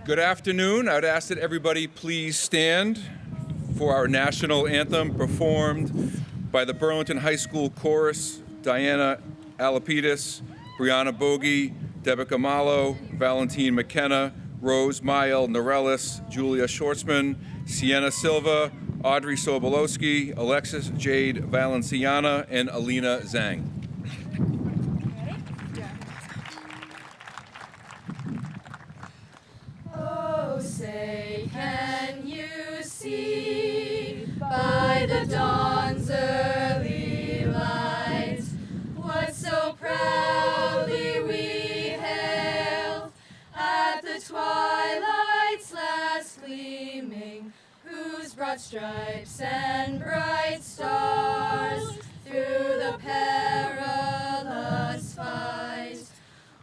Good afternoon. I'd ask that everybody please stand for our national anthem performed by the Burlington High School Chorus, Diana Alapidis, Brianna Bogie, Debica Malo, Valentine McKenna, Rose Mael Norellis, Julia Schwartzman, Sienna Silva, Audrey Sobolowski, Alexis Jade Valenciana, and Alina Zhang. Oh, say, can you see by the dawn's early light what so proudly we hailed at the twilight's last gleaming, whose broad stripes and bright stars through the perilous fight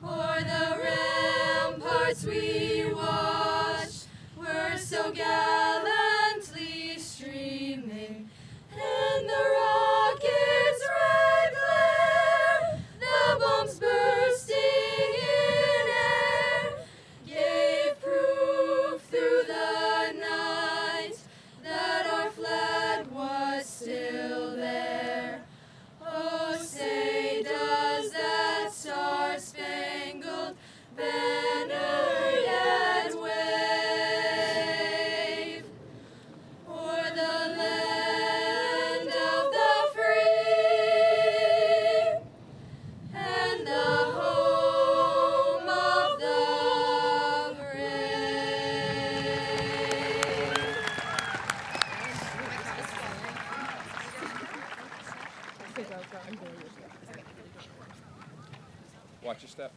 o'er the ramparts we watched were so gallantly streaming, and the rocket's red glare, the bombs bursting in air, gave proof through the night that our flag was still there. Oh, say, does that star-spangled banner yet wave o'er the land of the free and the home of the brave? Watch your step.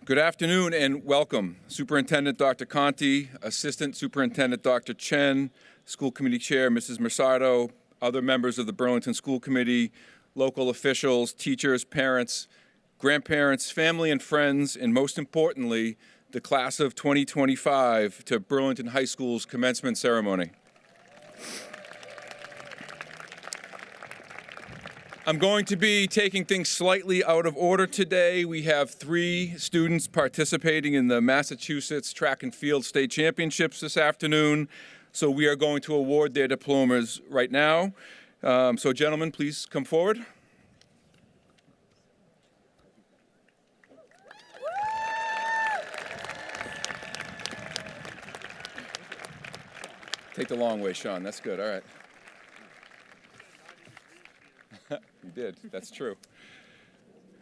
Good afternoon and welcome. Superintendent Dr. Conti, Assistant Superintendent Dr. Chen, School Committee Chair Mrs. Mercado, other members of the Burlington School Committee, local officials, teachers, parents, grandparents, family and friends, and most importantly, the class of 2025 to Burlington High School's commencement ceremony. I'm going to be taking things slightly out of order today. We have 3 students participating in the Massachusetts Track and Field State Championships this afternoon, so we are going to award their diplomas right now. So gentlemen, please come forward. Take the long way, Sean. That's good. All right. You did. That's true.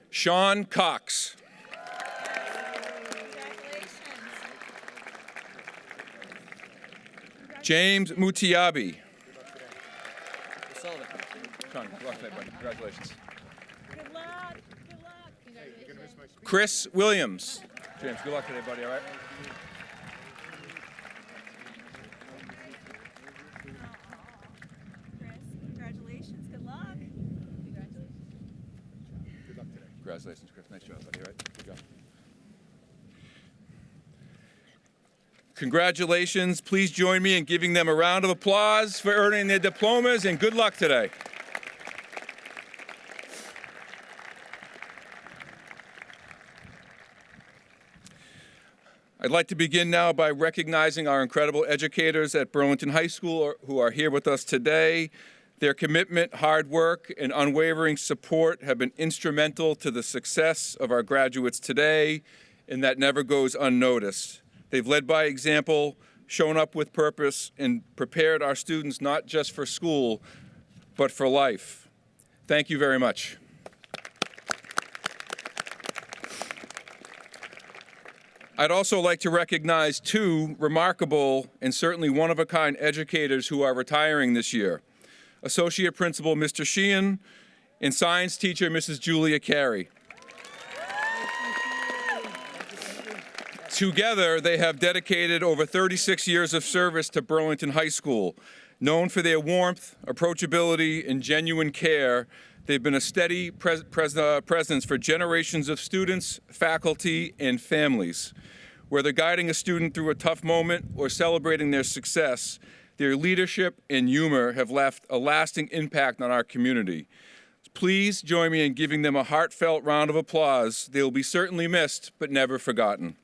Sean Cox. James Mutiabi. Sean, good luck today, buddy. Congratulations. Good luck. Good luck. Congratulations. Chris Williams. James, good luck today, buddy. All right. Congratulations. Good luck. Congratulations, Chris. Nice job, buddy. All right. Good job. Congratulations. Please join me in giving them a round of applause for earning their diplomas, and good luck today. I'd like to begin now by recognizing our incredible educators at Burlington High School who are here with us today. Their commitment, hard work, and unwavering support have been instrumental to the success of our graduates today, and that never goes unnoticed. They've led by example, shown up with purpose, and prepared our students not just for school, but for life. Thank you very much. I'd also like to recognize 2 remarkable and certainly one-of-a-kind educators who are retiring this year. Associate Principal Mr. Sheehan and Science Teacher Mrs. Julia Carey. Together, they have dedicated over 36 years of service to Burlington High School. Known for their warmth, approachability, and genuine care, they've been a steady presence for generations of students, faculty, and families. Whether guiding a student through a tough moment or celebrating their success, their leadership and humor have left a lasting impact on our community. Please join me in giving them a heartfelt round of applause. They will be certainly missed, but never forgotten.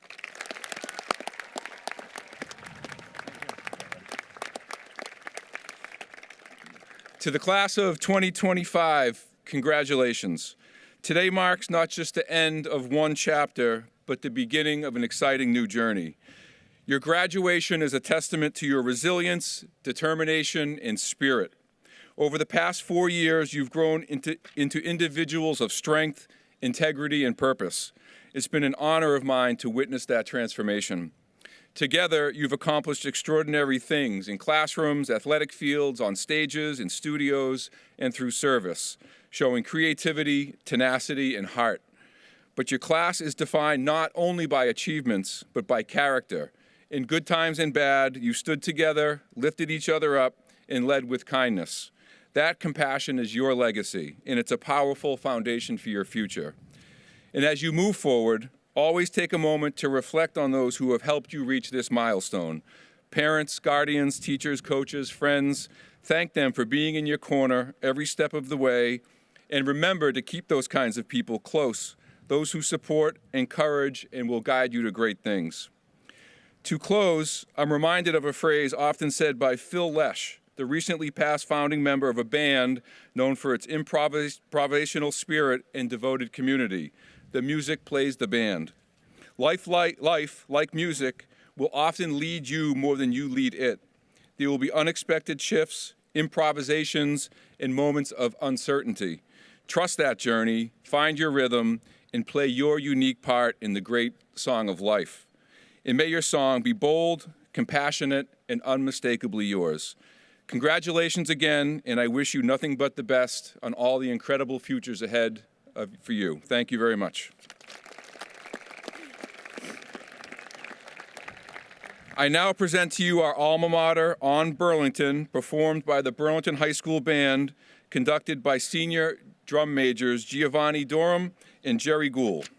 To the class of 2025, congratulations. Today marks not just the end of one chapter, but the beginning of an exciting new journey. Your graduation is a testament to your resilience, determination, and spirit. Over the past 4 years, you've grown into individuals of strength, integrity, and purpose. It's been an honor of mine to witness that transformation. Together, you've accomplished extraordinary things in classrooms, athletic fields, on stages, in studios, and through service, showing creativity, tenacity, and heart. But your class is defined not only by achievements, but by character. In good times and bad, you stood together, lifted each other up, and led with kindness. That compassion is your legacy, and it's a powerful foundation for your future. And as you move forward, always take a moment to reflect on those who have helped you reach this milestone. Parents, guardians, teachers, coaches, friends, thank them for being in your corner every step of the way, and remember to keep those kinds of people close, those who support, encourage, and will guide you to great things. To close, I'm reminded of a phrase often said by Phil Lesh, the recently passed founding member of a band known for its improvisational spirit and devoted community. The music plays the band. Life, like music, will often lead you more than you lead it. There will be unexpected shifts, improvisations, and moments of uncertainty. Trust that journey, find your rhythm, and play your unique part in the great song of life. And may your song be bold, compassionate, and unmistakably yours. Congratulations again, and I wish you nothing but the best on all the incredible futures ahead for you. Thank you very much. I now present to you our alma mater, On Burlington, performed by the Burlington High School Band, conducted by senior drum majors Giovanni Dorham and Jerry Gould.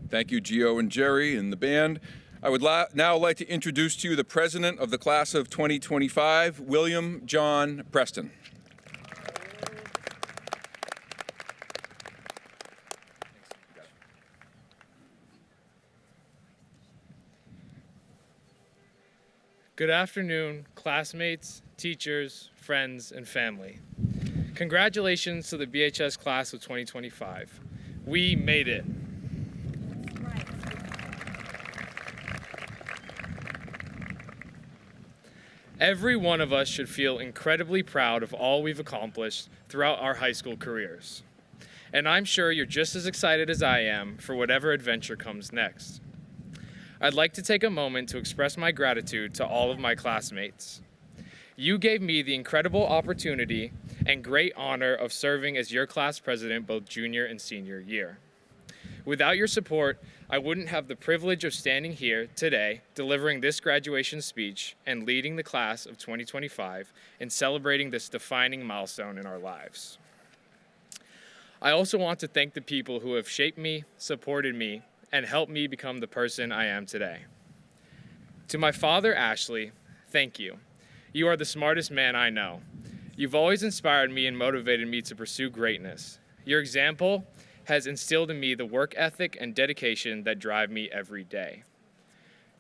Thank you, Gio and Jerry and the band. I would now like to introduce to you the president of the class of 2025, William John Preston. Good afternoon, classmates, teachers, friends, and family. Congratulations to the BHS class of 2025. We made it. Every one of us should feel incredibly proud of all we've accomplished throughout our high school careers. and I'm sure you're just as excited as I am for whatever adventure comes next. I'd like to take a moment to express my gratitude to all of my classmates. You gave me the incredible opportunity and great honor of serving as your class president both junior and senior year. Without your support, I wouldn't have the privilege of standing here today, delivering this graduation speech and leading the class of 2025 in celebrating this defining milestone in our lives. I also want to thank the people who have shaped me, supported me, and helped me become the person I am today. To my father, Ashley, thank you. You are the smartest man I know. You've always inspired me and motivated me to pursue greatness. Your example has instilled in me the work ethic and dedication that drive me every day.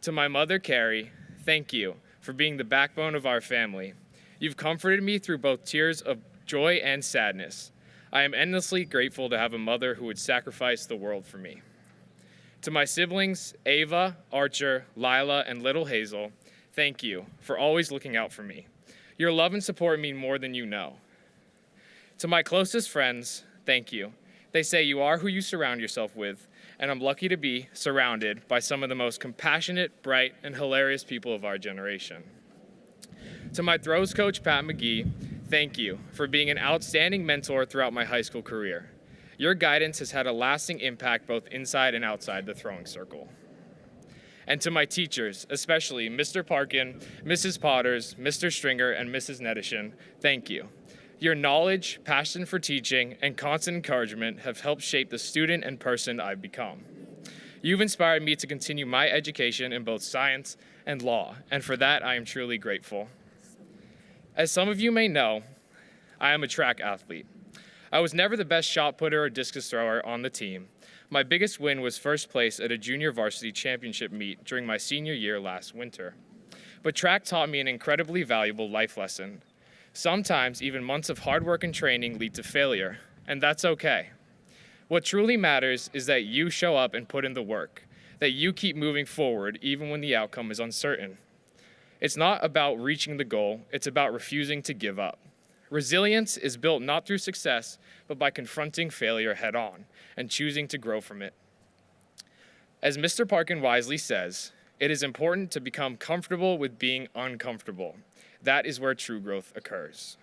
To my mother, Carey, thank you for being the backbone of our family. You've comforted me through both tears of joy and sadness. I am endlessly grateful to have a mother who would sacrifice the world for me. To my siblings, Ava, Archer, Lila, and little Hazel, thank you for always looking out for me. Your love and support mean more than you know. To my closest friends, thank you. They say you are who you surround yourself with, and I'm lucky to be surrounded by some of the most compassionate, bright, and hilarious people of our generation. To my throws coach, Pat McGee, thank you for being an outstanding mentor throughout my high school career. Your guidance has had a lasting impact both inside and outside the throwing circle. And to my teachers, especially Mr. Parkin, Mrs. Potters, Mr. Stringer, and Mrs. Nedishin, thank you. Your knowledge, passion for teaching, and constant encouragement have helped shape the student and person I've become. You've inspired me to continue my education in both science and law, and for that I am truly grateful. As some of you may know, I am a track athlete. I was never the best shot putter or discus thrower on the team. My biggest win was first place at a junior varsity championship meet during my senior year last winter. But track taught me an incredibly valuable life lesson. Sometimes even months of hard work and training lead to failure, and that's okay. What truly matters is that you show up and put in the work, that you keep moving forward even when the outcome is uncertain. It's not about reaching the goal, it's about refusing to give up. Resilience is built not through success, but by confronting failure head on and choosing to grow from it. As Mr. Parkin wisely says, it is important to become comfortable with being uncomfortable. That is where true growth occurs.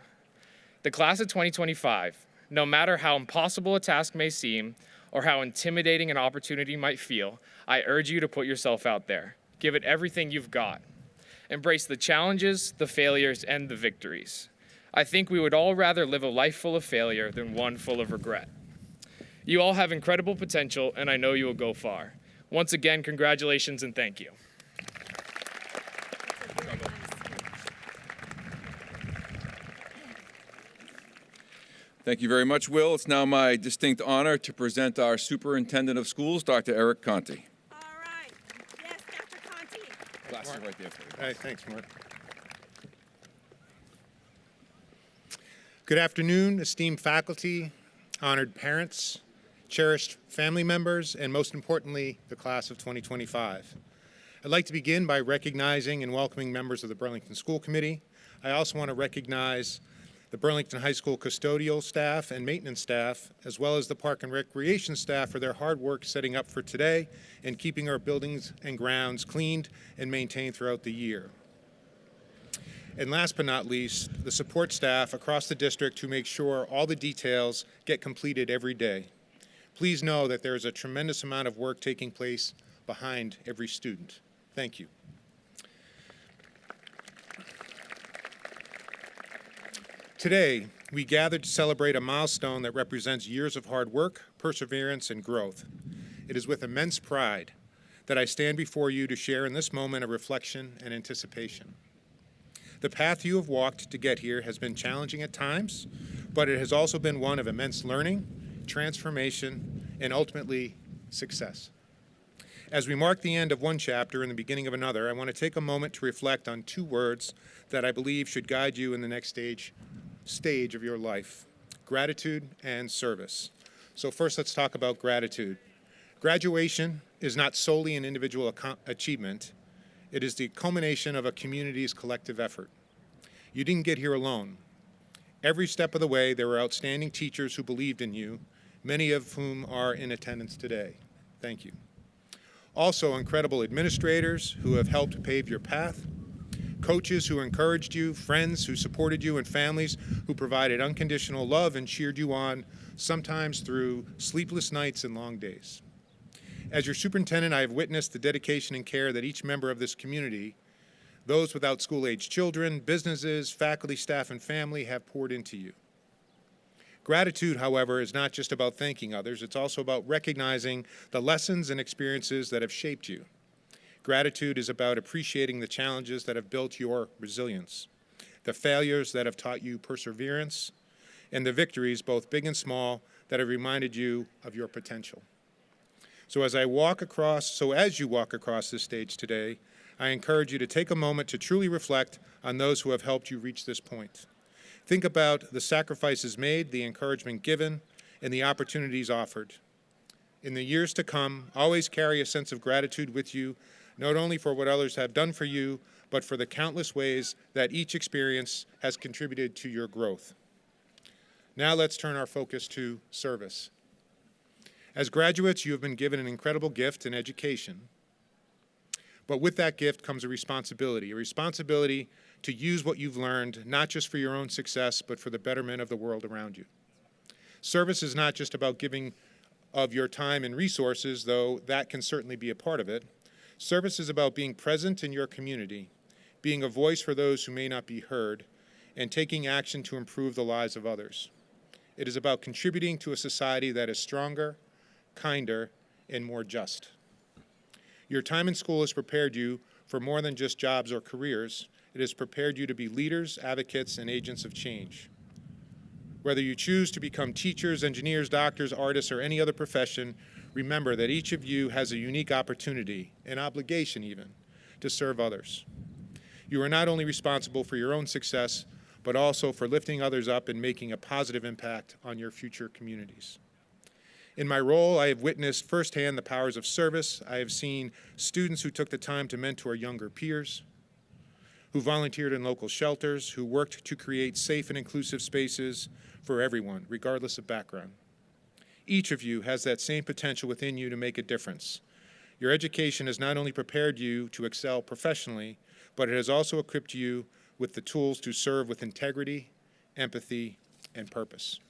The class of 2025, no matter how impossible a task may seem or how intimidating an opportunity might feel, I urge you to put yourself out there. Give it everything you've got. Embrace the challenges, the failures, and the victories. I think we would all rather live a life full of failure than one full of regret. You all have incredible potential, and I know you will go far. Once again, congratulations and thank you. Thank you very much, Will. It's now my distinct honor to present our Superintendent of Schools, Dr. Eric Conti. All right. Yes, Dr. Conti. Glasses are right there for you. Hey, thanks, Mark. Good afternoon, esteemed faculty, honored parents, cherished family members, and most importantly, the class of 2025. I'd like to begin by recognizing and welcoming members of the Burlington School Committee. I also want to recognize the Burlington High School custodial staff and maintenance staff, as well as the Park and Recreation staff for their hard work setting up for today and keeping our buildings and grounds cleaned and maintained throughout the year. And last but not least, the support staff across the district who make sure all the details get completed every day. Please know that there is a tremendous amount of work taking place behind every student. Thank you. Today, we gathered to celebrate a milestone that represents years of hard work, perseverance, and growth. It is with immense pride that I stand before you to share in this moment of reflection and anticipation. The path you have walked to get here has been challenging at times, but it has also been one of immense learning, transformation, and ultimately success. As we mark the end of one chapter and the beginning of another, I want to take a moment to reflect on two words that I believe should guide you in the next stage of your life: gratitude and service. So first, let's talk about gratitude. Graduation is not solely an individual achievement. It is the culmination of a community's collective effort. You didn't get here alone. Every step of the way, there were outstanding teachers who believed in you, many of whom are in attendance today. Thank you. Also, incredible administrators who have helped pave your path, coaches who encouraged you, friends who supported you, and families who provided unconditional love and cheered you on, sometimes through sleepless nights and long days. As your superintendent, I have witnessed the dedication and care that each member of this community, those without school-age children, businesses, faculty, staff, and family have poured into you. Gratitude, however, is not just about thanking others, it's also about recognizing the lessons and experiences that have shaped you. Gratitude is about appreciating the challenges that have built your resilience, the failures that have taught you perseverance, and the victories, both big and small, that have reminded you of your potential. So as you walk across this stage today, I encourage you to take a moment to truly reflect on those who have helped you reach this point. Think about the sacrifices made, the encouragement given, and the opportunities offered. In the years to come, always carry a sense of gratitude with you, not only for what others have done for you, but for the countless ways that each experience has contributed to your growth. Now let's turn our focus to service. As graduates, you have been given an incredible gift in education. But with that gift comes a responsibility to use what you've learned, not just for your own success, but for the betterment of the world around you. Service is not just about giving of your time and resources, though that can certainly be a part of it. Service is about being present in your community, being a voice for those who may not be heard, and taking action to improve the lives of others. It is about contributing to a society that is stronger, kinder, and more just. Your time in school has prepared you for more than just jobs or careers. It has prepared you to be leaders, advocates, and agents of change. Whether you choose to become teachers, engineers, doctors, artists, or any other profession, remember that each of you has a unique opportunity, an obligation even, to serve others. You are not only responsible for your own success, but also for lifting others up and making a positive impact on your future communities. In my role, I have witnessed firsthand the powers of service. I have seen students who took the time to mentor younger peers, who volunteered in local shelters, who worked to create safe and inclusive spaces for everyone, regardless of background. Each of you has that same potential within you to make a difference. Your education has not only prepared you to excel professionally, but it has also equipped you with the tools to serve with integrity, empathy, and purpose.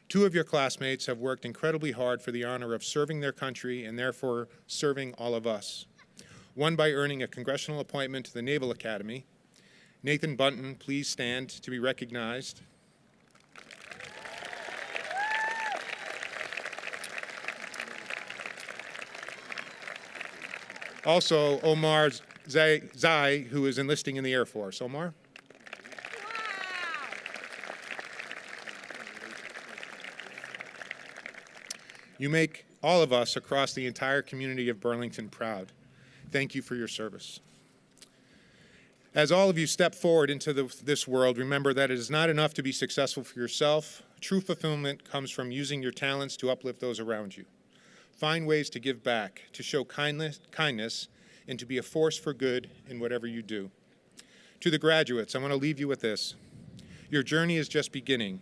Two of your classmates have worked incredibly hard for the honor of serving their country and therefore serving all of us. One by earning a congressional appointment to the Naval Academy. Nathan Bunton, please stand to be recognized. Also, Omar Zai, who is enlisting in the Air Force. Omar? You make all of us across the entire community of Burlington proud. Thank you for your service. As all of you step forward into this world, remember that it is not enough to be successful for yourself. True fulfillment comes from using your talents to uplift those around you. Find ways to give back, to show kindness, and to be a force for good in whatever you do. To the graduates, I want to leave you with this. Your journey is just beginning.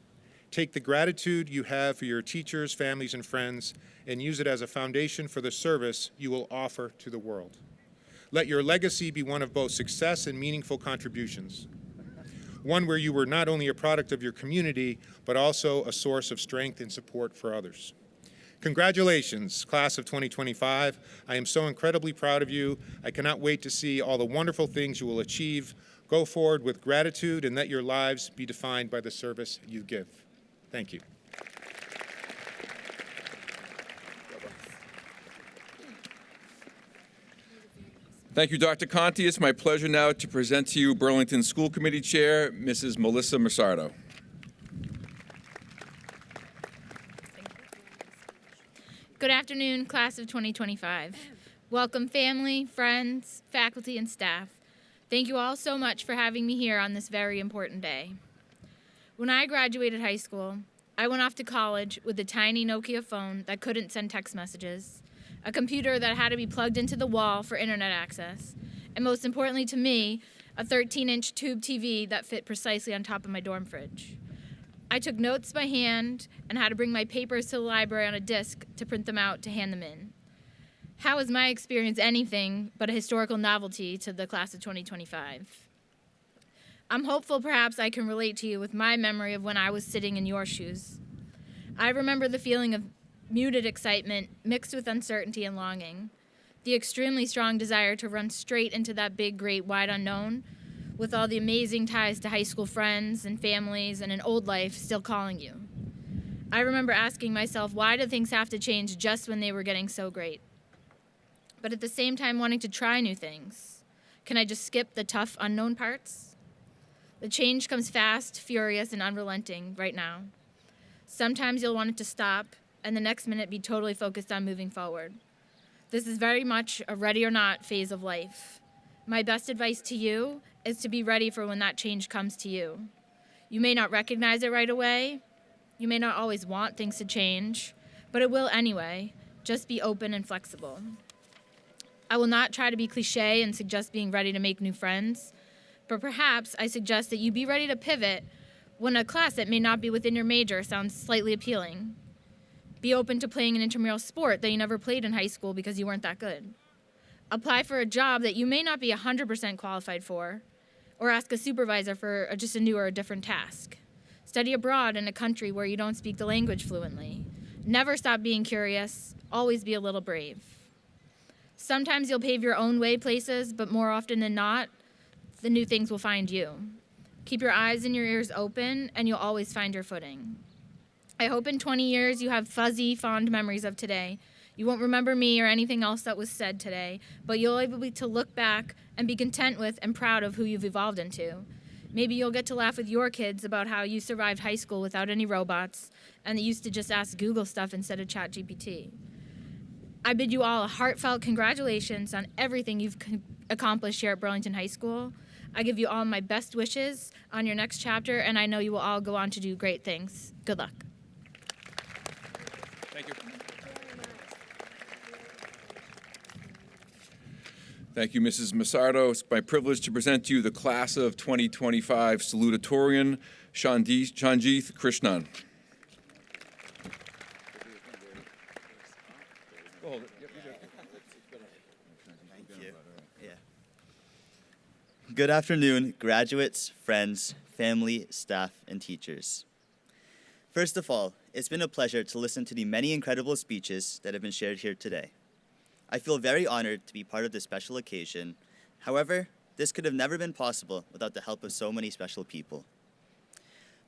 Take the gratitude you have for your teachers, families, and friends, and use it as a foundation for the service you will offer to the world. Let your legacy be one of both success and meaningful contributions. One where you were not only a product of your community, but also a source of strength and support for others. Congratulations, class of 2025. I am so incredibly proud of you. I cannot wait to see all the wonderful things you will achieve. Go forward with gratitude and let your lives be defined by the service you give. Thank you. Thank you, Dr. Conti. It's my pleasure now to present to you Burlington School Committee Chair, Mrs. Melissa Massardo. Good afternoon, class of 2025. Welcome family, friends, faculty, and staff. Thank you all so much for having me here on this very important day. When I graduated high school, I went off to college with a tiny Nokia phone that couldn't send text messages, a computer that had to be plugged into the wall for internet access, and most importantly to me, a 13-inch tube TV that fit precisely on top of my dorm fridge. I took notes by hand and had to bring my papers to the library on a disc to print them out to hand them in. How was my experience anything but a historical novelty to the class of 2025? I'm hopeful perhaps I can relate to you with my memory of when I was sitting in your shoes. I remember the feeling of muted excitement mixed with uncertainty and longing, the extremely strong desire to run straight into that big, great, wide unknown with all the amazing ties to high school friends and families and an old life still calling you. I remember asking myself, why do things have to change just when they were getting so great? But at the same time wanting to try new things. Can I just skip the tough, unknown parts? The change comes fast, furious, and unrelenting right now. Sometimes you'll want it to stop, and the next minute be totally focused on moving forward. This is very much a ready or not phase of life. My best advice to you is to be ready for when that change comes to you. You may not recognize it right away. You may not always want things to change, but it will anyway. Just be open and flexible. I will not try to be cliche and suggest being ready to make new friends, but perhaps I suggest that you be ready to pivot when a class that may not be within your major sounds slightly appealing. Be open to playing an intramural sport that you never played in high school because you weren't that good. Apply for a job that you may not be 100% qualified for, or ask a supervisor for just a new or a different task. Study abroad in a country where you don't speak the language fluently. Never stop being curious. Always be a little brave. Sometimes you'll pave your own way places, but more often than not, the new things will find you. Keep your eyes and your ears open, and you'll always find your footing. I hope in 20 years you have fuzzy, fond memories of today. You won't remember me or anything else that was said today, but you'll be able to look back and be content with and proud of who you've evolved into. Maybe you'll get to laugh with your kids about how you survived high school without any robots and they used to just ask Google stuff instead of ChatGPT. I bid you all a heartfelt congratulations on everything you've accomplished here at Burlington High School. I give you all my best wishes on your next chapter, and I know you will all go on to do great things. Good luck. Thank you. Thank you, Mrs. Massardo. It's my privilege to present to you the class of 2025 Salutatorian, Shanjith Krishnan. Good afternoon, graduates, friends, family, staff, and teachers. First of all, it's been a pleasure to listen to the many incredible speeches that have been shared here today. I feel very honored to be part of this special occasion. However, this could have never been possible without the help of so many special people.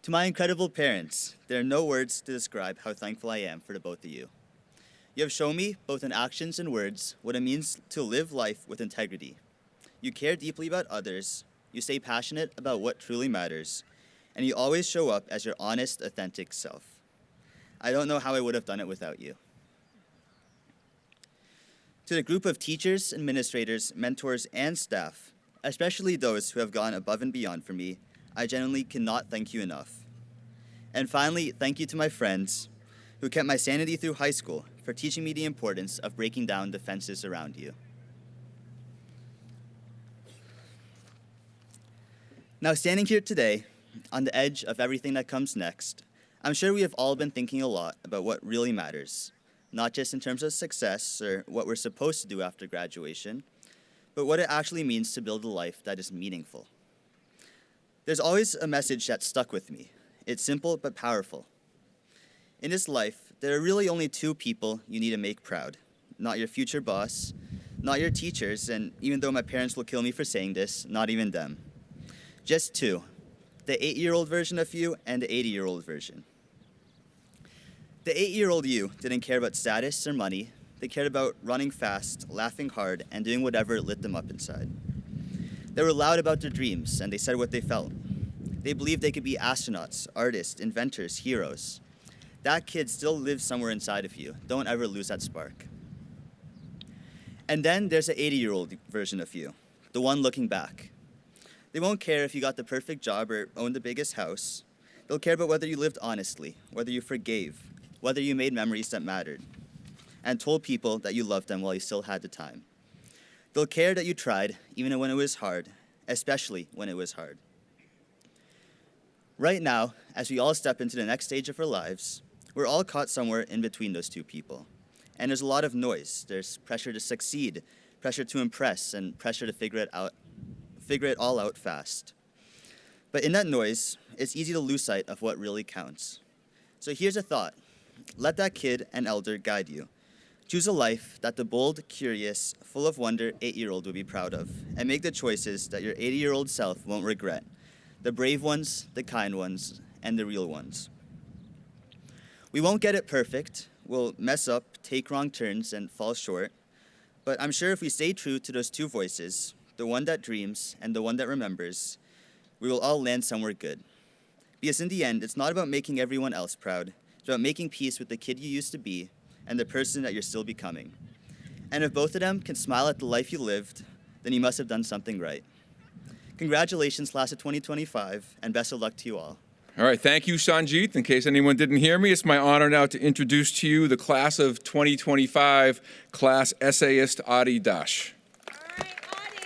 To my incredible parents, there are no words to describe how thankful I am for the both of you. You have shown me, both in actions and words, what it means to live life with integrity. You care deeply about others, you stay passionate about what truly matters, and you always show up as your honest, authentic self. I don't know how I would have done it without you. To the group of teachers, administrators, mentors, and staff, especially those who have gone above and beyond for me, I genuinely cannot thank you enough. And finally, thank you to my friends who kept my sanity through high school for teaching me the importance of breaking down the fences around you. Now, standing here today, on the edge of everything that comes next, I'm sure we have all been thinking a lot about what really matters, not just in terms of success or what we're supposed to do after graduation, but what it actually means to build a life that is meaningful. There's always a message that stuck with me. It's simple but powerful. In this life, there are really only two people you need to make proud, not your future boss, not your teachers, and even though my parents will kill me for saying this, not even them. Just two, the 8-year-old version of you and the 80-year-old version. The 8-year-old you didn't care about status or money. They cared about running fast, laughing hard, and doing whatever lit them up inside. They were loud about their dreams, and they said what they felt. They believed they could be astronauts, artists, inventors, heroes. That kid still lives somewhere inside of you. Don't ever lose that spark. And then there's the 80-year-old version of you, the one looking back. They won't care if you got the perfect job or owned the biggest house. They'll care about whether you lived honestly, whether you forgave, whether you made memories that mattered, and told people that you loved them while you still had the time. They'll care that you tried, even when it was hard, especially when it was hard. Right now, as we all step into the next stage of our lives, we're all caught somewhere in between those two people. And there's a lot of noise. There's pressure to succeed, pressure to impress, and pressure to figure it all out fast. But in that noise, it's easy to lose sight of what really counts. So here's a thought. Let that kid and elder guide you. Choose a life that the bold, curious, full of wonder 8-year-old would be proud of, and make the choices that your 80-year-old self won't regret. The brave ones, the kind ones, and the real ones. We won't get it perfect. We'll mess up, take wrong turns, and fall short. But I'm sure if we stay true to those two voices, the one that dreams and the one that remembers, we will all land somewhere good. Because in the end, it's not about making everyone else proud. It's about making peace with the kid you used to be and the person that you're still becoming. And if both of them can smile at the life you lived, then you must have done something right. Congratulations, class of 2025, and best of luck to you all. All right, thank you, Sanjeet. In case anyone didn't hear me, it's my honor now to introduce to you the class of 2025, class essayist Adi Dash. All right, Adi.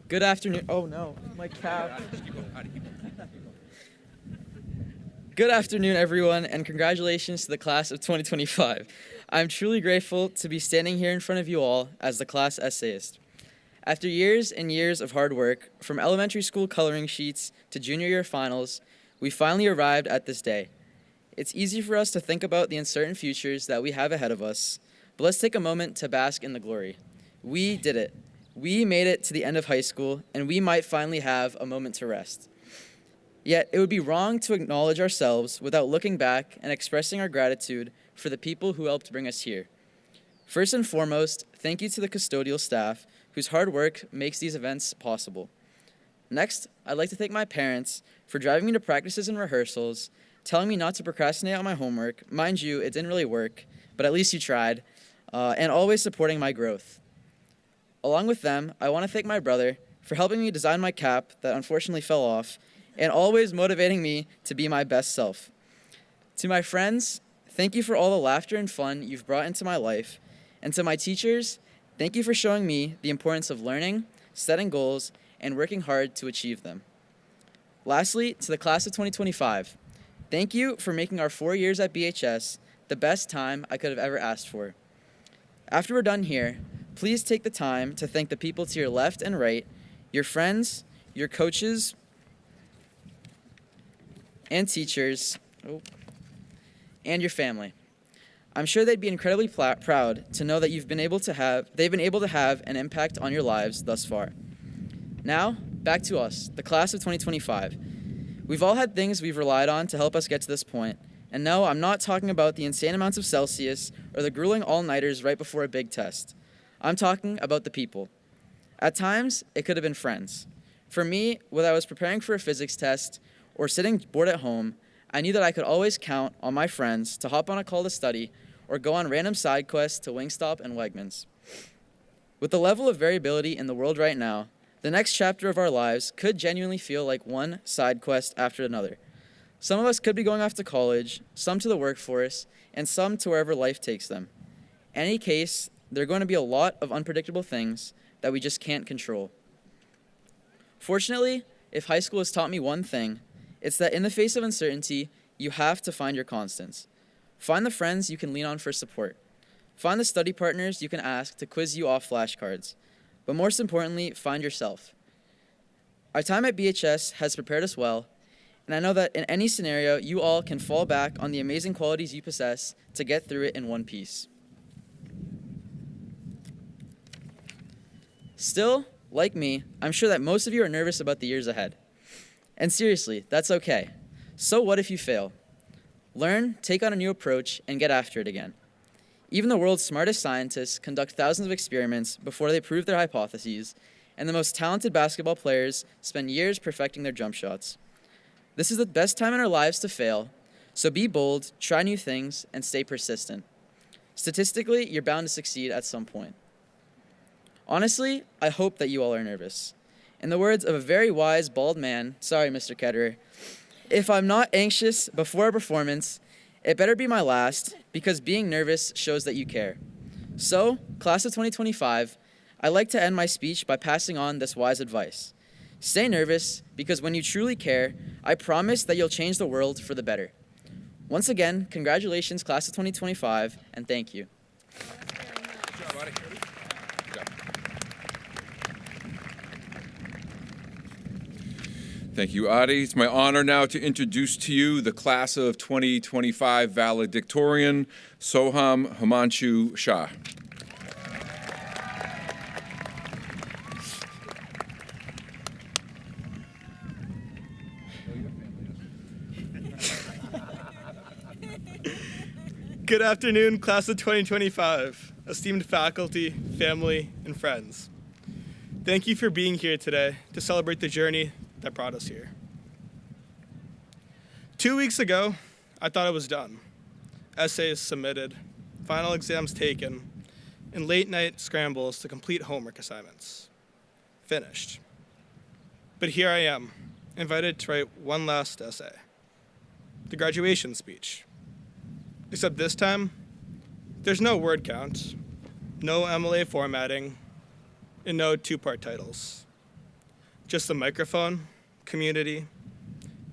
Good afternoon. Oh no, my cap. Good afternoon, everyone, and congratulations to the class of 2025. I'm truly grateful to be standing here in front of you all as the class essayist. After years and years of hard work, from elementary school coloring sheets to junior year finals, we finally arrived at this day. It's easy for us to think about the uncertain futures that we have ahead of us, but let's take a moment to bask in the glory. We did it. We made it to the end of high school, and we might finally have a moment to rest. Yet, it would be wrong to acknowledge ourselves without looking back and expressing our gratitude for the people who helped bring us here. First and foremost, thank you to the custodial staff whose hard work makes these events possible. Next, I'd like to thank my parents for driving me to practices and rehearsals, telling me not to procrastinate on my homework. Mind you, it didn't really work, but at least you tried, and always supporting my growth. Along with them, I want to thank my brother for helping me design my cap that unfortunately fell off, and always motivating me to be my best self. To my friends, thank you for all the laughter and fun you've brought into my life. And to my teachers, thank you for showing me the importance of learning, setting goals, and working hard to achieve them. Lastly, to the class of 2025, thank you for making our 4 years at BHS the best time I could have ever asked for. After we're done here, please take the time to thank the people to your left and right, your friends, your coaches, and teachers, and your family. I'm sure they'd be incredibly proud to know that they've been able to have an impact on your lives thus far. Now, back to us, the class of 2025. We've all had things we've relied on to help us get to this point, and no, I'm not talking about the insane amounts of Celsius or the grueling all-nighters right before a big test. I'm talking about the people. At times, it could have been friends. For me, whether I was preparing for a physics test or sitting bored at home, I knew that I could always count on my friends to hop on a call to study or go on random side quests to Wingstop and Wegmans. With the level of variability in the world right now, the next chapter of our lives could genuinely feel like one side quest after another. Some of us could be going off to college, some to the workforce, and some to wherever life takes them. In any case, there are going to be a lot of unpredictable things that we just can't control. Fortunately, if high school has taught me one thing, it's that in the face of uncertainty, you have to find your constants. Find the friends you can lean on for support. Find the study partners you can ask to quiz you off flashcards. But most importantly, find yourself. Our time at BHS has prepared us well, and I know that in any scenario, you all can fall back on the amazing qualities you possess to get through it in one piece. Still, like me, I'm sure that most of you are nervous about the years ahead. And seriously, that's okay. So what if you fail? Learn, take on a new approach, and get after it again. Even the world's smartest scientists conduct thousands of experiments before they prove their hypotheses, and the most talented basketball players spend years perfecting their jump shots. This is the best time in our lives to fail, so be bold, try new things, and stay persistent. Statistically, you're bound to succeed at some point. Honestly, I hope that you all are nervous. In the words of a very wise, bald man, sorry, Mr. Ketterer, if I'm not anxious before a performance, it better be my last, because being nervous shows that you care. So, class of 2025, I like to end my speech by passing on this wise advice. Stay nervous, because when you truly care, I promise that you'll change the world for the better. Once again, congratulations, class of 2025, and thank you. Good job, Adi. Good job. Thank you, Adi. It's my honor now to introduce to you the class of 2025 valedictorian, Soham Himanshu Shah. Good afternoon, class of 2025, esteemed faculty, family, and friends. Thank you for being here today to celebrate the journey that brought us here. 2 weeks ago, I thought I was done. Essays submitted, final exams taken, and late night scrambles to complete homework assignments. Finished. But here I am, invited to write one last essay, the graduation speech. Except this time, there's no word count, no MLA formatting, and no two-part titles. Just the microphone, community,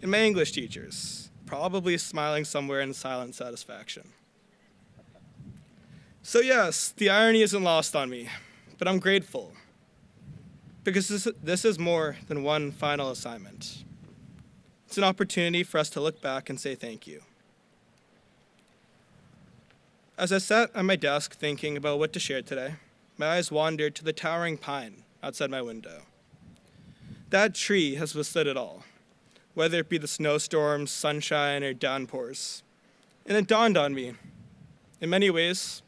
and my English teachers, probably smiling somewhere in silent satisfaction. So yes, the irony isn't lost on me, but I'm grateful, because this is more than one final assignment. It's an opportunity for us to look back and say thank you. As I sat at my desk thinking about what to share today, my eyes wandered to the towering pine outside my window. That tree has withstood it all, whether it be the snowstorms, sunshine, or downpours. And it dawned on me, in many ways,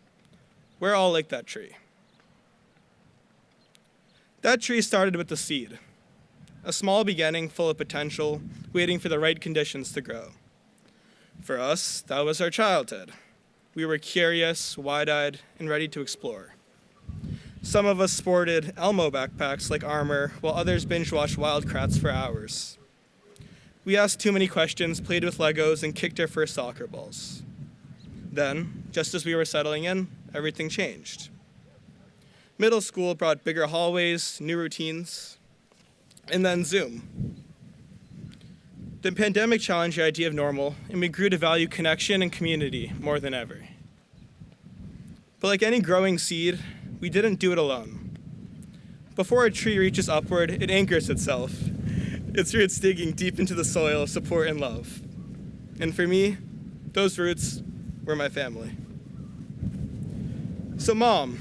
we're all like that tree. That tree started with a seed, a small beginning full of potential, waiting for the right conditions to grow. For us, that was our childhood. We were curious, wide-eyed, and ready to explore. Some of us sported Elmo backpacks like armor, while others binge-watched Wild Kratts for hours. We asked too many questions, played with Legos, and kicked our first soccer balls. Then, just as we were settling in, everything changed. Middle school brought bigger hallways, new routines, and then Zoom. The pandemic challenged the idea of normal, and we grew to value connection and community more than ever. But like any growing seed, we didn't do it alone. Before a tree reaches upward, it anchors itself, its roots digging deep into the soil of support and love. And for me, those roots were my family. So Mom,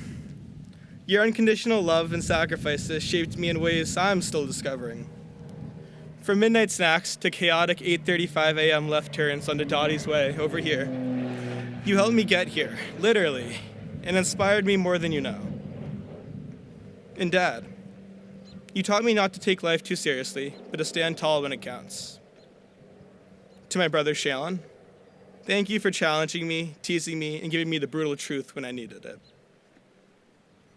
your unconditional love and sacrifices shaped me in ways I'm still discovering. From midnight snacks to chaotic 8:35 a.m. left turns onto Dottie's Way over here, you helped me get here, literally, and inspired me more than you know. And Dad, you taught me not to take life too seriously, but to stand tall when it counts. To my brother Sheehan, thank you for challenging me, teasing me, and giving me the brutal truth when I needed it.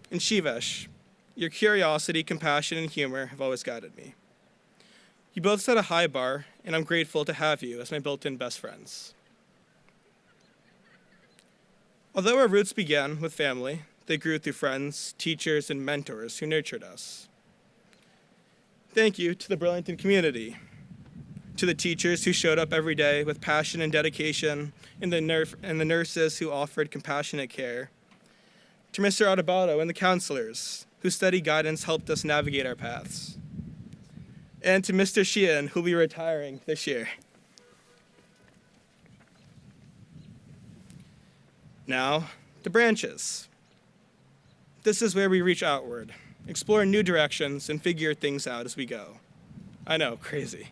And Shivesh, your curiosity, compassion, and humor have always guided me. You both set a high bar, and I'm grateful to have you as my built-in best friends. Although our roots began with family, they grew through friends, teachers, and mentors who nurtured us. Thank you to the Burlington community, to the teachers who showed up every day with passion and dedication, and the nurses who offered compassionate care, to Mr. Adebato and the counselors whose steady guidance helped us navigate our paths, and to Mr. Sheehan, who'll be retiring this year. Now, the branches. This is where we reach outward, explore new directions, and figure things out as we go. I know, crazy.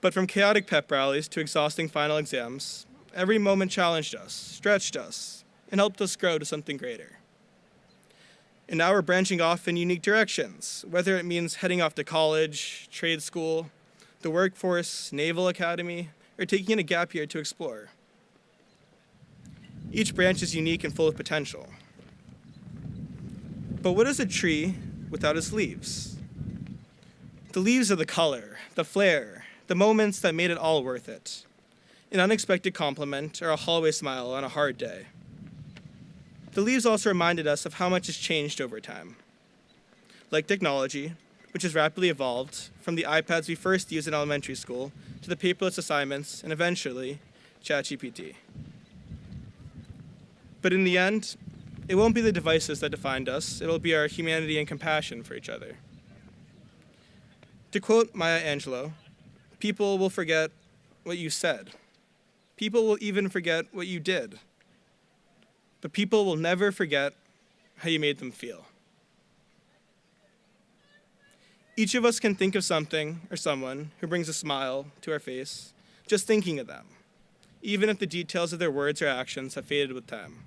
But from chaotic pep rallies to exhausting final exams, every moment challenged us, stretched us, and helped us grow to something greater. And now we're branching off in unique directions, whether it means heading off to college, trade school, the workforce, Naval Academy, or taking a gap year to explore. Each branch is unique and full of potential. But what is a tree without its leaves? The leaves are the color, the flair, the moments that made it all worth it. An unexpected compliment or a hallway smile on a hard day. The leaves also reminded us of how much has changed over time. Like technology, which has rapidly evolved from the iPads we first used in elementary school to the paperless assignments and eventually ChatGPT. But in the end, it won't be the devices that defined us, it'll be our humanity and compassion for each other. To quote Maya Angelou, people will forget what you said. People will even forget what you did. But people will never forget how you made them feel. Each of us can think of something or someone who brings a smile to our face just thinking of them, even if the details of their words or actions have faded with time.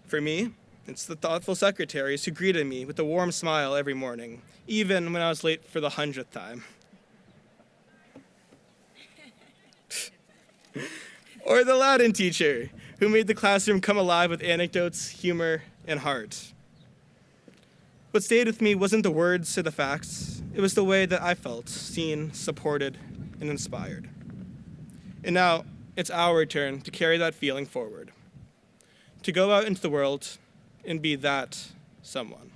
For me, it's the thoughtful secretaries who greeted me with a warm smile every morning, even when I was late for the 100th time. Or the Latin teacher who made the classroom come alive with anecdotes, humor, and heart. What stayed with me wasn't the words or the facts, it was the way that I felt seen, supported, and inspired. And now, it's our turn to carry that feeling forward, to go out into the world and be that someone.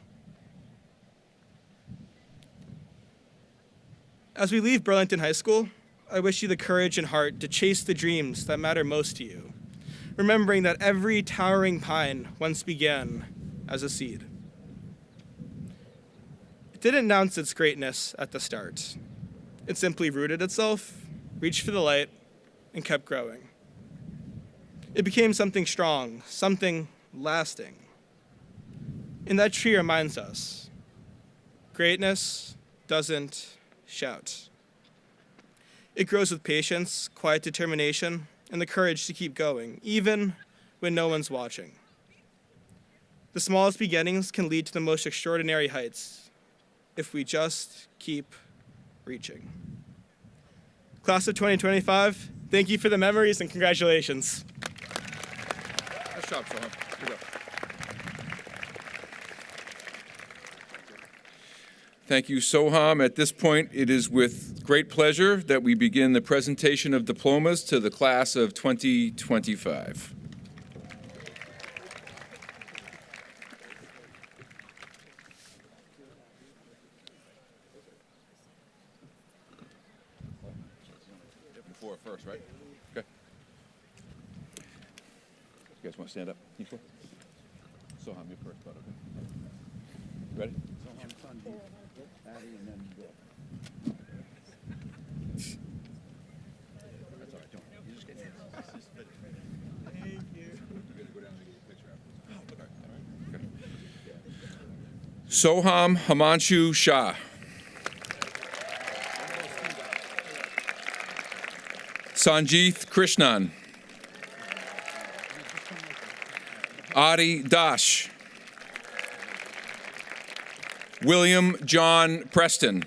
As we leave Burlington High School, I wish you the courage and heart to chase the dreams that matter most to you, remembering that every towering pine once began as a seed. It didn't announce its greatness at the start. It simply rooted itself, reached for the light, and kept growing. It became something strong, something lasting. And that tree reminds us, greatness doesn't shout. It grows with patience, quiet determination, and the courage to keep going, even when no one's watching. The smallest beginnings can lead to the most extraordinary heights if we just keep reaching. Class of 2025, thank you for the memories and congratulations. Nice job, Soham. Good job. Thank you, Soham. At this point, it is with great pleasure that we begin the presentation of diplomas to the class of 2025. Before first, right? Okay. You guys want to stand up? You four? Soham, you first, bud, okay? Ready? That's all right, don't. You just get Thank you. You're gonna go down and get a picture after. Okay. Soham Himanshu Shah. Sanjeeth Krishnan. Adi Dash. William John Preston.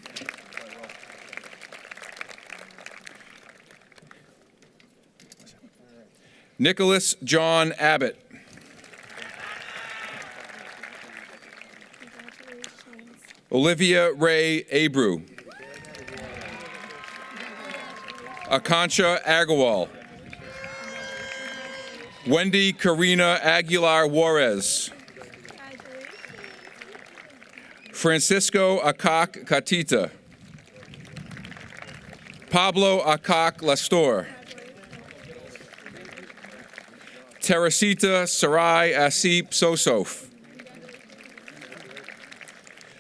Nicholas John Abbott. Olivia Ray Abreu. Akansha Agarwal. Wendy Karina Aguilar Juarez. Francisco Akak Katita. Pablo Akak Lastor. Teresita Sarai Asip Sosof.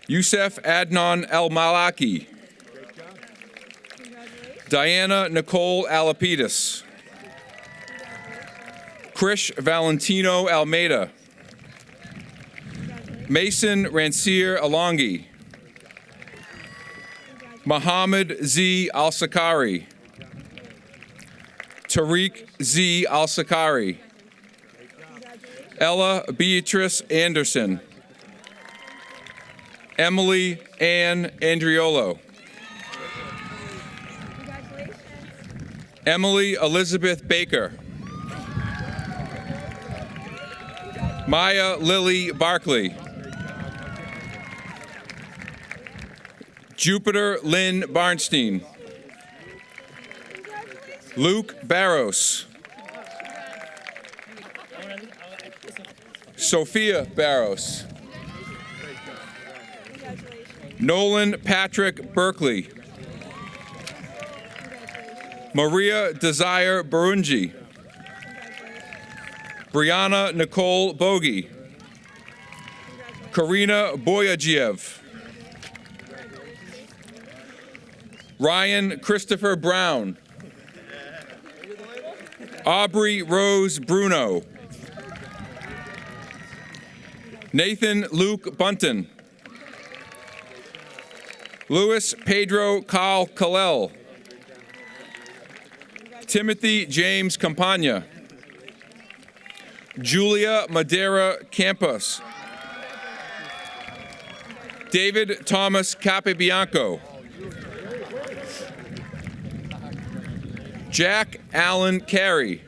Youssef Adnan El Malaki. Diana Nicole Alapides. Krish Valentino Almeida. Mason Rancier Alongi. Mohammed Z. Al-Sakari. Tariq Z. Al-Sakari. Ella Beatrice Anderson. Emily Ann Andriolo. Emily Elizabeth Baker. Maya Lily Barkley. Jupiter Lynn Barnstein. Luke Barros. Sophia Barros. Nolan Patrick Berkeley. Maria Desire Barunji. Brianna Nicole Bogie. Karina Boyagiev. Ryan Christopher Brown. Aubrey Rose Bruno. Nathan Luke Bunton. Louis Pedro Carl Kalel. Timothy James Campagna. Julia Madera Campos. David Thomas Capibianco. Jack Allen Carey.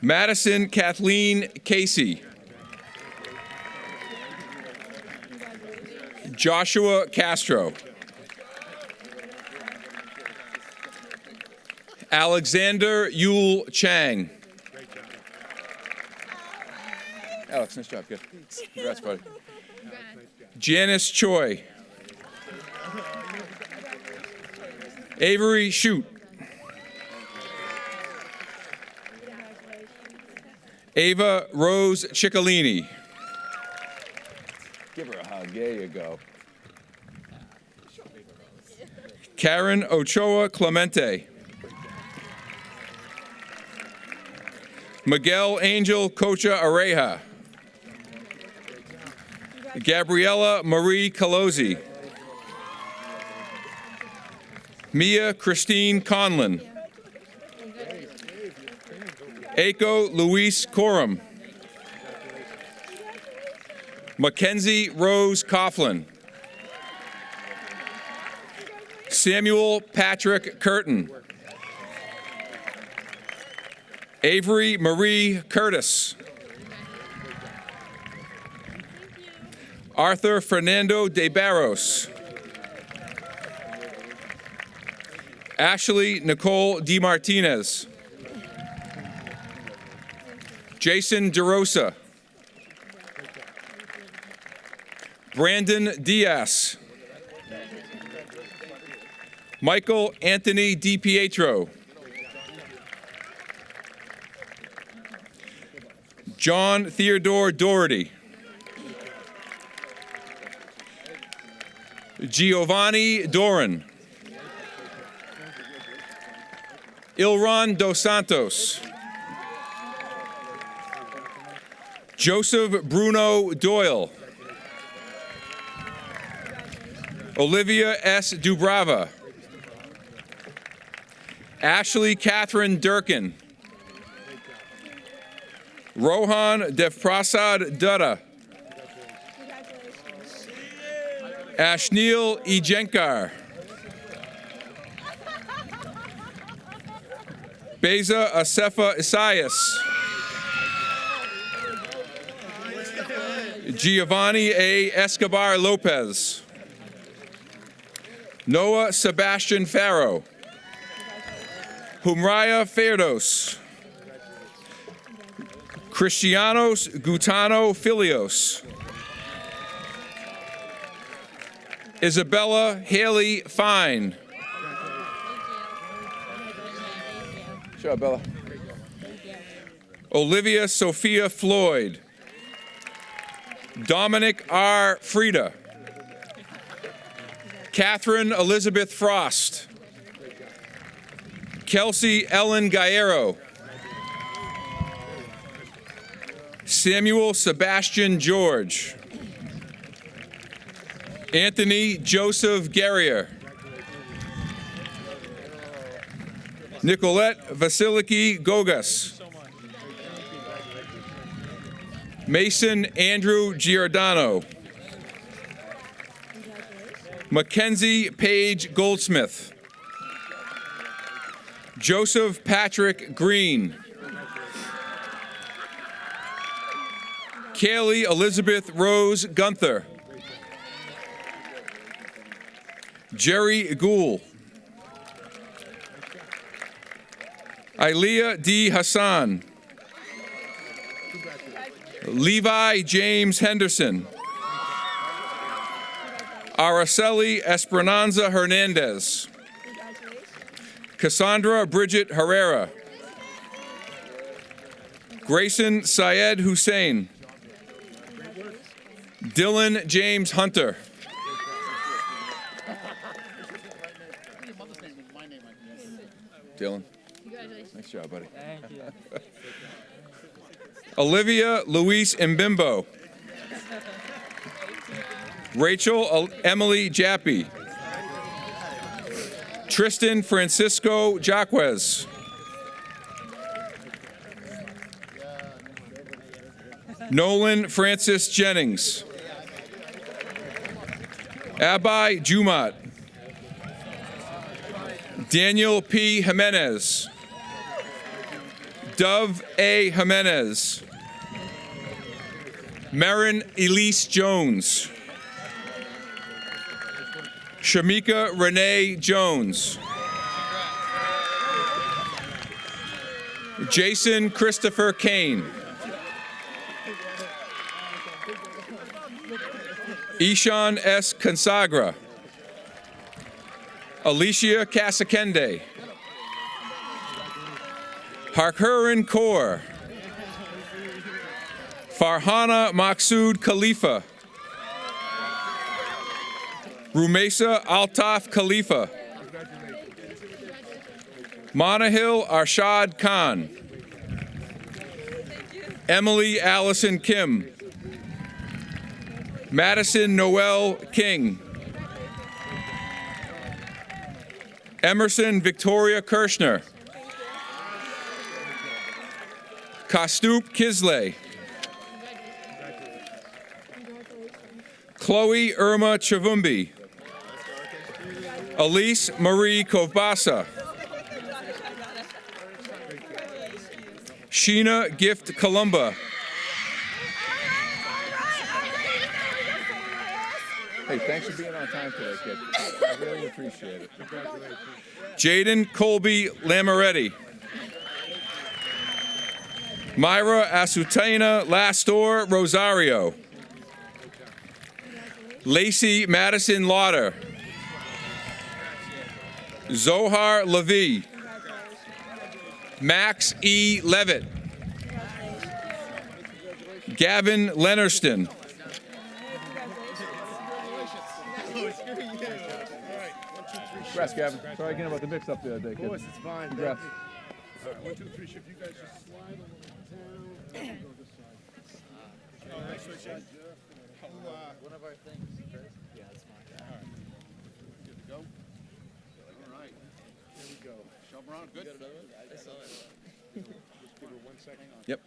Madison Kathleen Casey. Joshua Castro. Alexander Yule Chang. Alex, nice job. Good. Congrats, buddy. Janice Choi. Avery Shute. Ava Rose Ciccolini. Give her a hug. There you go. Karen Ochoa Clemente. Miguel Angel Cocha Areja. Gabriella Marie Calosi. Mia Christine Conlon. Aiko Luis Coram. Mackenzie Rose Coughlin. Samuel Patrick Curtin. Avery Marie Curtis. Arthur Fernando de Barros. Ashley Nicole DeMartinez. Jason DeRosa. Brandon Diaz. Michael Anthony DiPietro. John Theodore Doherty. Giovanni Doran. Ilron Dos Santos. Joseph Bruno Doyle. Olivia S. Dubrava. Ashley Catherine Durkin. Rohan Devprasad Dutta. Ashneel Ejenkar. Beza Asefa Isaias. Giovanni A. Escobar Lopez. Noah Sebastian Farrow. Humraya Ferdos. Cristianos Gutano Filios. Isabella Haley Fine. Good job, Bella. Olivia Sophia Floyd. Dominic R. Frieda. Catherine Elizabeth Frost. Kelsey Ellen Gaero. Samuel Sebastian George. Anthony Joseph Guerrier. Nicolette Vasiliki Gogas. Mason Andrew Giordano. Mackenzie Page Goldsmith. Joseph Patrick Green. Kaylee Elizabeth Rose Gunther. Jerry Gould. Ilea D. Hassan. Levi James Henderson. Araceli Esperanza Hernandez. Cassandra Bridget Herrera. Grayson Syed Hussein. Dylan James Hunter. Dylan. Nice job, buddy. Thank you. Olivia Luis Mbimbo. Rachel Emily Jappy. Tristan Francisco Jaquez. Nolan Francis Jennings. Abai Jumat. Daniel P. Jimenez. Dove A. Jimenez. Marin Elise Jones. Shamika Renee Jones. Jason Christopher Kane. Ishan S. Consagra. Alicia Casakende. Harkurin Kaur. Farhana Maksud Khalifa. Rumesa Altaf Khalifa. Monahil Arshad Khan. Emily Allison Kim. Madison Noel King. Emerson Victoria Kirshner. Kostup Kisley. Chloe Irma Chavumbi. Elise Marie Kovbasa. Sheena Gift Columba. Hey, thanks for being on time today, kid. I really appreciate it. Jaden Colby Lamaretti. Myra Asutena Lastor Rosario. Lacey Madison Lauder. Zohar Levy. Max E. Levitt. Gavin Lenerston. Congrats, Gavin. Sorry again about the mix-up the other day, kid. Of course, it's fine. Congrats. All right, 1, 2, 3. Shift. You guys just slide a little down. Go this side. Oh, nice switch in. One of our things. Yeah, that's fine. All right. Good to go? All right. Here we go. Shove around. Good. I saw it. Just give her 1 second. Yep.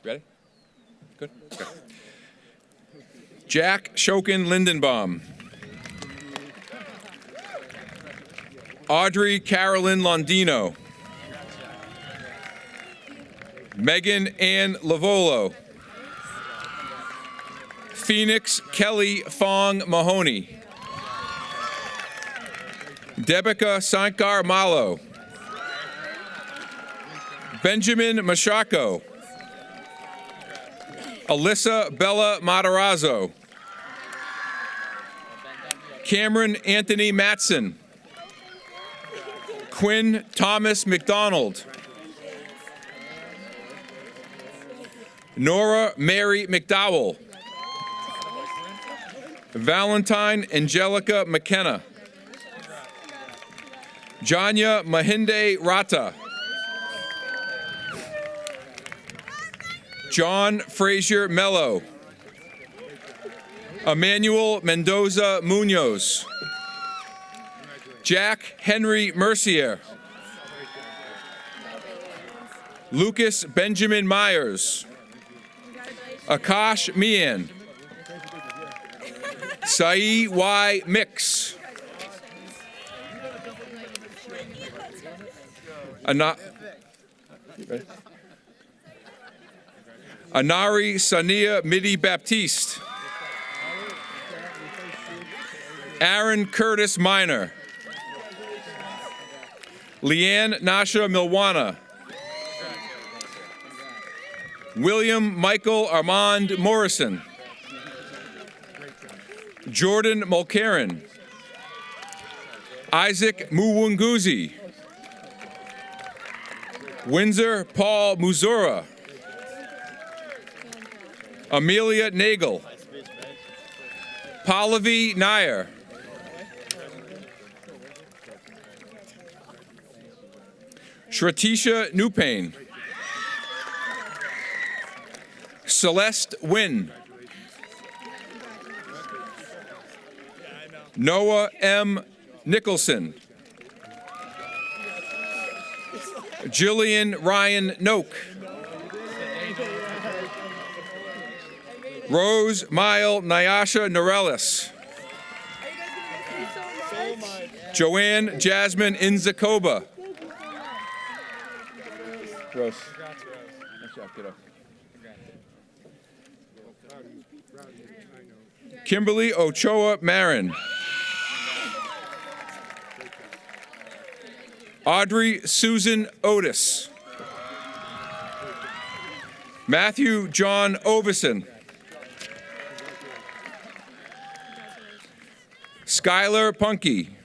Ready? Good. Okay. Jack Shokin Lindenbaum. Audrey Carolyn Londino. Megan Ann Lavolo. Phoenix Kelly Fong Mahoney. Debika Sankar Malo. Benjamin Mashako. Alyssa Bella Matarazzo. Cameron Anthony Matson. Quinn Thomas McDonald. Nora Mary McDowell. Valentine Angelica McKenna. Janya Mahinde Rata. John Frazier Mello. Emmanuel Mendoza Munoz. Jack Henry Mercier. Lucas Benjamin Myers. Akash Mian. Sai Y. Mix. Anari Sania Midi Baptiste. Aaron Curtis Minor. Leanne Nasha Milwana. William Michael Armand Morrison. Jordan Mulcairn. Isaac Muwunguzi. Windsor Paul Muzura. Amelia Nagel. Pallavi Nair. Shratisha Nupane. Celeste Wynn. Noah M. Nicholson. Jillian Ryan Noak. Rose Mile Nyasha Norellis. Joanne Jasmine Inzakoba. Rose. Nice job, kiddo. Kimberly Ochoa Marin. Audrey Susan Otis. Matthew John Ovison. Skylar Punky.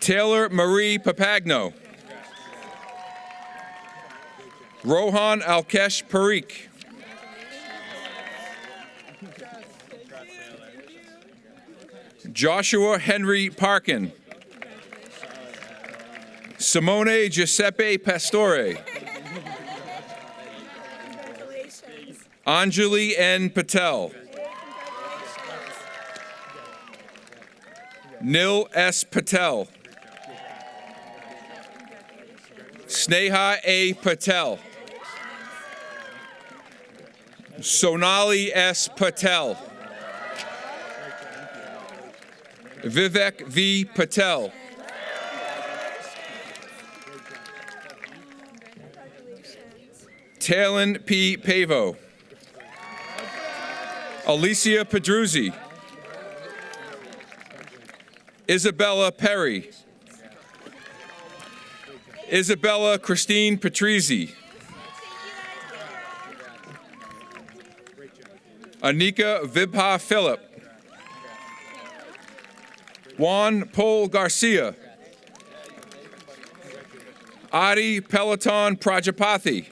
Taylor Marie Papagno. Rohan Alkesh Parikh. Joshua Henry Parkin. Simone Giuseppe Pastore. Anjali N. Patel. Nil S. Patel. Sneha A. Patel. Sonali S. Patel. Vivek V. Patel. Talon P. Pavo. Alicia Pedruzzi. Isabella Perry. Isabella Christine Patrizzi. Anika Vibha Phillip. Juan Paul Garcia. Adi Peloton Prajapathy.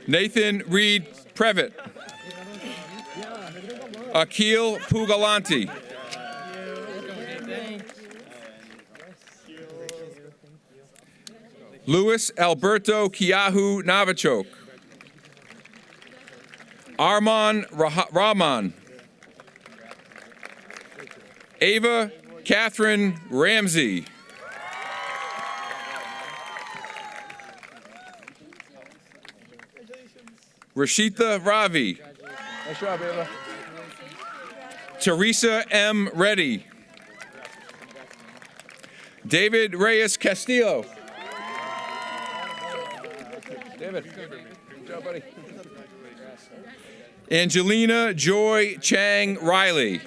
Nathan Reed Previtt. Akil Pugalanti. Luis Alberto Kiahu Navachok. Arman Rahman. Ava Catherine Ramsey. Rashitha Ravi. Nice job, Ava. Teresa M. Reddy. David Reyes Castillo. David, good job, buddy. Angelina Joy Chang Riley.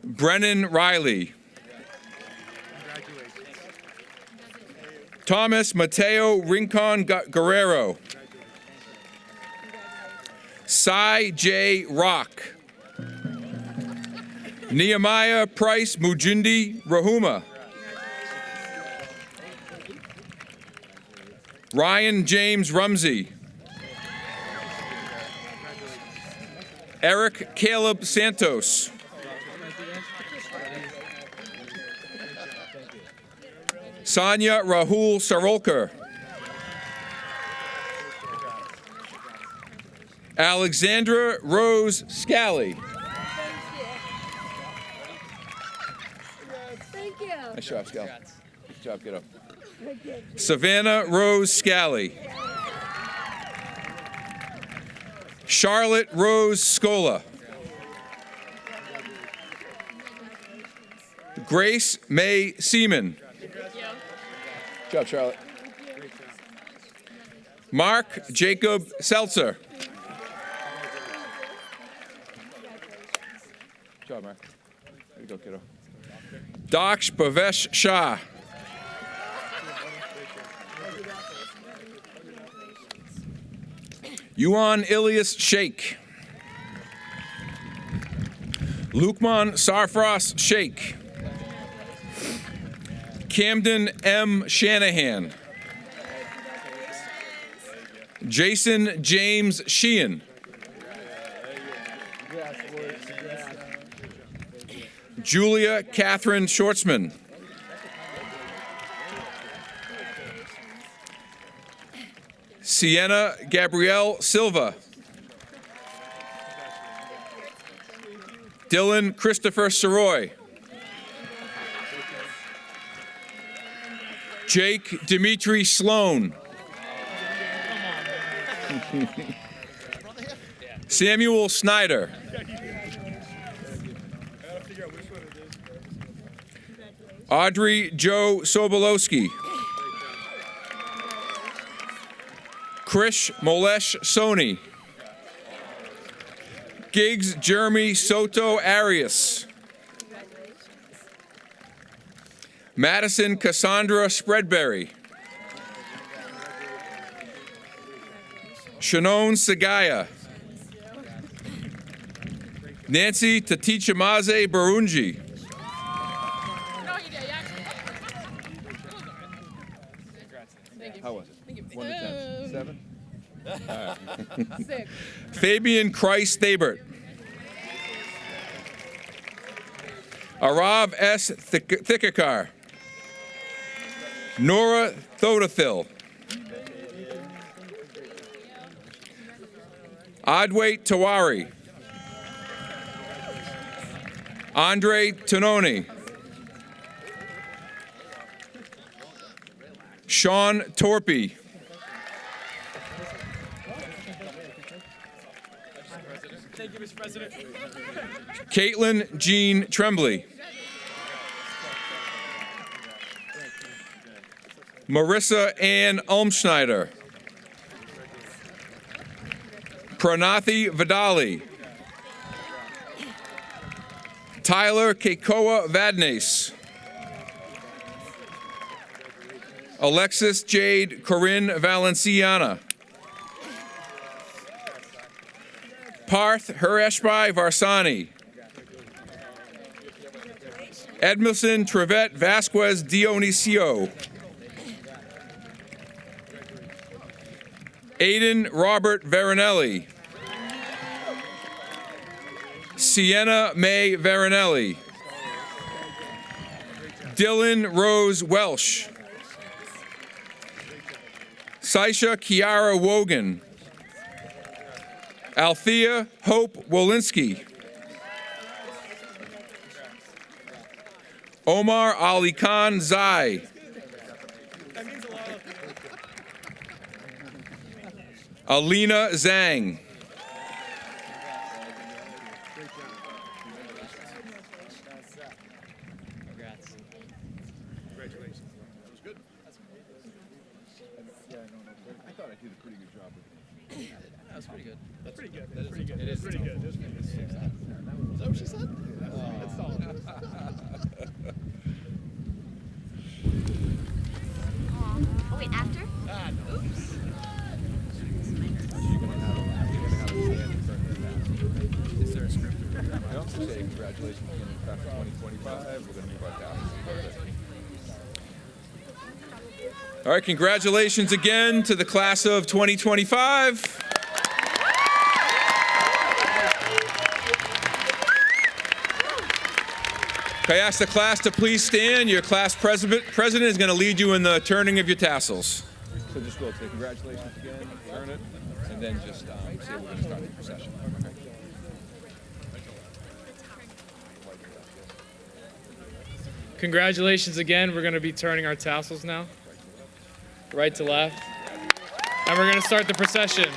Brennan Riley. Thomas Mateo Rincon Guerrero. Cy J. Rock. Nehemiah Price Mujindi Rahuma. Ryan James Rumsey. Eric Caleb Santos. Sonia Rahul Sarolkar. Alexandra Rose Scally. Thank you. Nice job, Scally. Good job, kiddo. Savannah Rose Scally. Charlotte Rose Scola. Grace May Seaman. Good job, Charlotte. Mark Jacob Seltzer. Good job, Mark. There you go, kiddo. Daksh Bhavesh Shah. Yuan Ilyas Sheikh. Lukman Sarfraz Sheikh. Camden M. Shanahan. Jason James Sheehan. Julia Catherine Schwartzman. Sienna Gabrielle Silva. Dylan Christopher Soroy. Jake Dimitri Sloan. Samuel Snyder. Audrey Joe Sobolowski. Krish Molesh Soni. Giggs Jeremy Soto Arias. Madison Cassandra Spreadberry. Shannon Sagaya. Nancy Tatichamaze Barunji. How was it? 1 to 10. 7? All right. 6. Fabian Christ Thabert. Arav S. Thikakar. Nora Thodathil. Adwait Tawari. Andre Tononi. Sean Torpy. Thank you, Mr. President. Caitlin Jean Tremblay. Marissa Ann Ulmschneider. Pranathi Vidali. Tyler Kekoa Vadnais. Alexis Jade Corinne Valenciana. Parth Hareshbai Varsani. Edmilson Trevette Vasquez Dionisio. Aiden Robert Veronelli. Sienna May Veronelli. Dylan Rose Welsh. Saisha Kiara Wogan. Althea Hope Wolinski. Omar Ali Khan Zai. Alina Zhang. Congratulations. That was good. I thought I did a pretty good job with it. That was pretty good. That's pretty good. That's pretty good. It is pretty good. Is that what she said? That's solid. Oh, wait, after? No. Oops. Is there a script? I also say congratulations again to class of 2025. We're going to move on down. All right, congratulations again to the class of 2025. Can I ask the class to please stand? Your class president is going to lead you in the turning of your tassels. So just go say congratulations again, turn it, and then just say we're going to start the procession. Okay. Congratulations again. We're going to be turning our tassels now. Right to left. And we're going to start the procession.